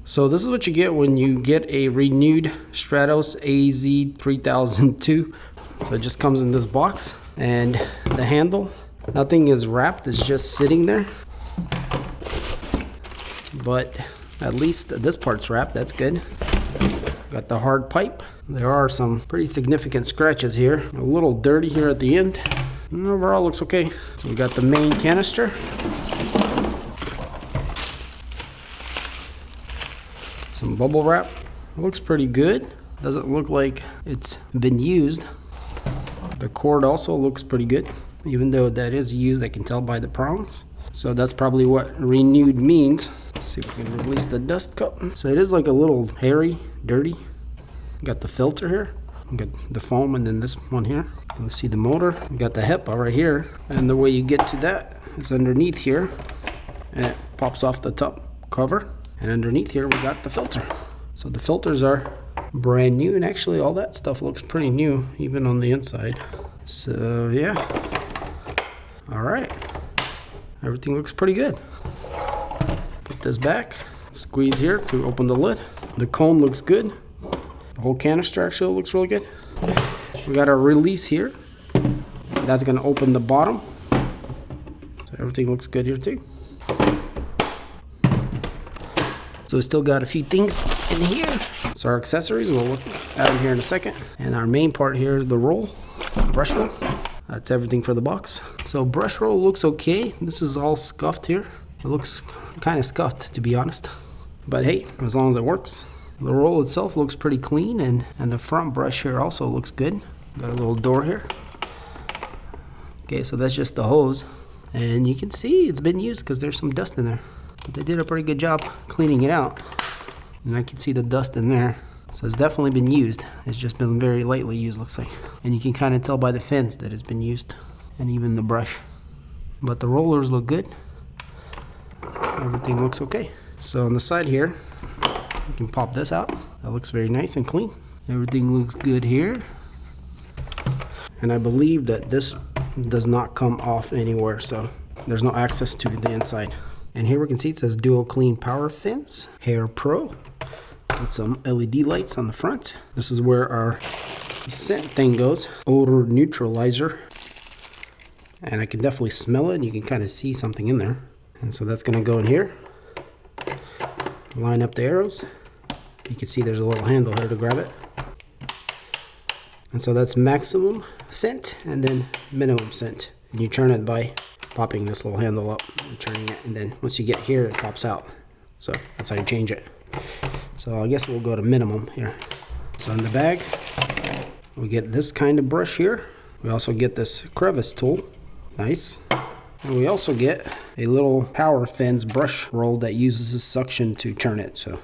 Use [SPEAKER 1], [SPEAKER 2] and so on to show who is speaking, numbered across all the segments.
[SPEAKER 1] So this is what you get when you get a renewed Stratos AZ3002. So it just comes in this box, and the handle, nothing is wrapped, it's just sitting there. But at least this part's wrapped, that's good. Got the hard pipe. There are some pretty significant scratches here. A little dirty here at the end. And overall looks okay. So we got the main canister. Some bubble wrap. Looks pretty good. Doesn't look like it's been used. The cord also looks pretty good. Even though that is used, I can tell by the prongs. So that's probably what renewed means. Let's see if we can release the dust cup. So it is like a little hairy, dirty. Got the filter here. Got the foam, and then this one here. You can see the motor. We got the HEPA right here. And the way you get to that is underneath here. And it pops off the top cover. And underneath here we got the filter. So the filters are brand new, and actually all that stuff looks pretty new, even on the inside. So yeah. All right. Everything looks pretty good. Put this back, squeeze here to open the lid. The cone looks good. The whole canister actually looks really good. We got a release here. That's gonna open the bottom. So everything looks good here too. So we still got a few things in here. So our accessories, we'll look at them here in a second. And our main part here is the roll, brush roll. That's everything for the box. So brush roll looks okay. This is all scuffed here. It looks kind of scuffed, to be honest. But hey, as long as it works. The roll itself looks pretty clean, and the front brush here also looks good. Got a little door here. Okay, so that's just the hose. And you can see it's been used because there's some dust in there. But they did a pretty good job cleaning it out. And I can see the dust in there. So it's definitely been used. It's just been very lightly used, looks like. And you can kind of tell by the fins that it's been used. And even the brush. But the rollers look good. Everything looks okay. So on the side here, you can pop this out. That looks very nice and clean. Everything looks good here. And I believe that this does not come off anywhere. So there's no access to the inside. And here we can see it says DuoClean PowerFins, HairPro, with some LED lights on the front. This is where our scent thing goes, Odor Neutralizer. And I can definitely smell it, and you can kind of see something in there. And so that's gonna go in here. Line up the arrows. You can see there's a little handle here to grab it. And so that's maximum scent and then minimum scent. And you turn it by popping this little handle up and turning it, and then once you get here it pops out. So that's how you change it. So I guess we'll go to minimum here. So in the bag we get this kind of brush here. We also get this crevice tool, nice. And we also get a little PowerFins brush roll that uses a suction to turn it. So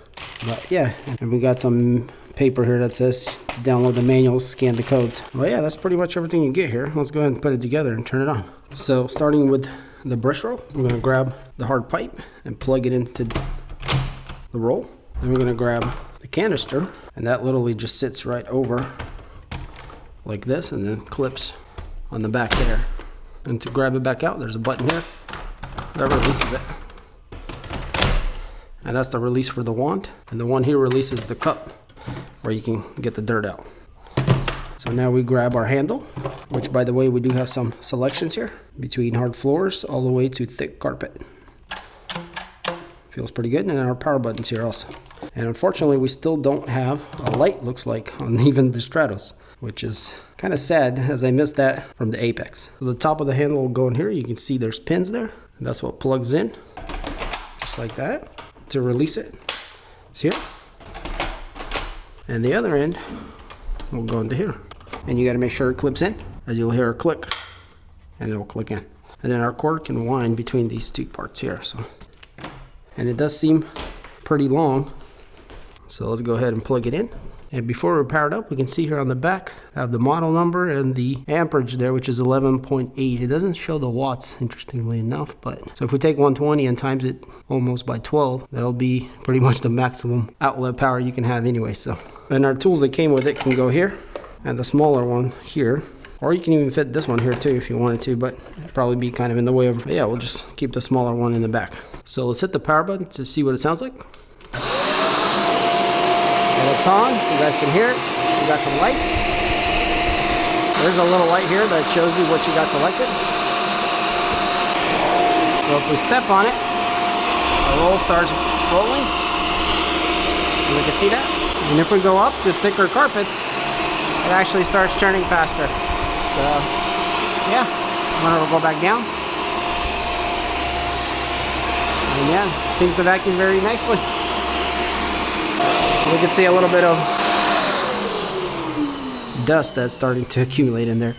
[SPEAKER 1] but yeah, and we got some paper here that says download the manual, scan the codes. Well yeah, that's pretty much everything you get here. Let's go ahead and put it together and turn it on. So starting with the brush roll, we're going to grab the hard pipe and plug it into the roll. Then we're going to grab the canister, and that literally just sits right over like this and then clips on the back there. And to grab it back out, there's a button here that releases it. And that's the release for the wand. And the one here releases the cup where you can get the dirt out. So now we grab our handle, which by the way, we do have some selections here between hard floors all the way to thick carpet. Feels pretty good. And our power buttons here also. And unfortunately, we still don't have a light, looks like, on even the Stratos, which is kind of sad as I missed that from the Apex. So the top of the handle will go in here. You can see there's pins there. And that's what plugs in, just like that. To release it, it's here. And the other end will go into here. And you got to make sure it clips in, as you'll hear a click, and it'll click in. And then our cord can wind between these two parts here. So, and it does seem pretty long. So let's go ahead and plug it in. And before we're powered up, we can see here on the back, I have the model number and the amperage there, which is 11.8. It doesn't show the watts, interestingly enough, but so if we take 120 and times it almost by 12, that'll be pretty much the maximum outlet power you can have anyway. So, and our tools that came with it can go here, and the smaller one here, or you can even fit this one here too if you wanted to, but it'd probably be kind of in the way of, yeah, we'll just keep the smaller one in the back. So let's hit the power button to see what it sounds like. it's on. You guys can hear it. We got some lights. There's a little light here that shows you what you got selected. So if we step on it, the roll starts rolling. And we can see that. And if we go up to thicker carpets, it actually starts churning faster. So, yeah, I'm gonna go back down. And yeah, seems to vacuum very nicely. We can see a little bit of dust that's starting to accumulate in there.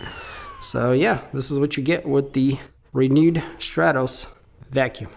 [SPEAKER 1] So yeah, this is what you get with the renewed Stratos vacuum.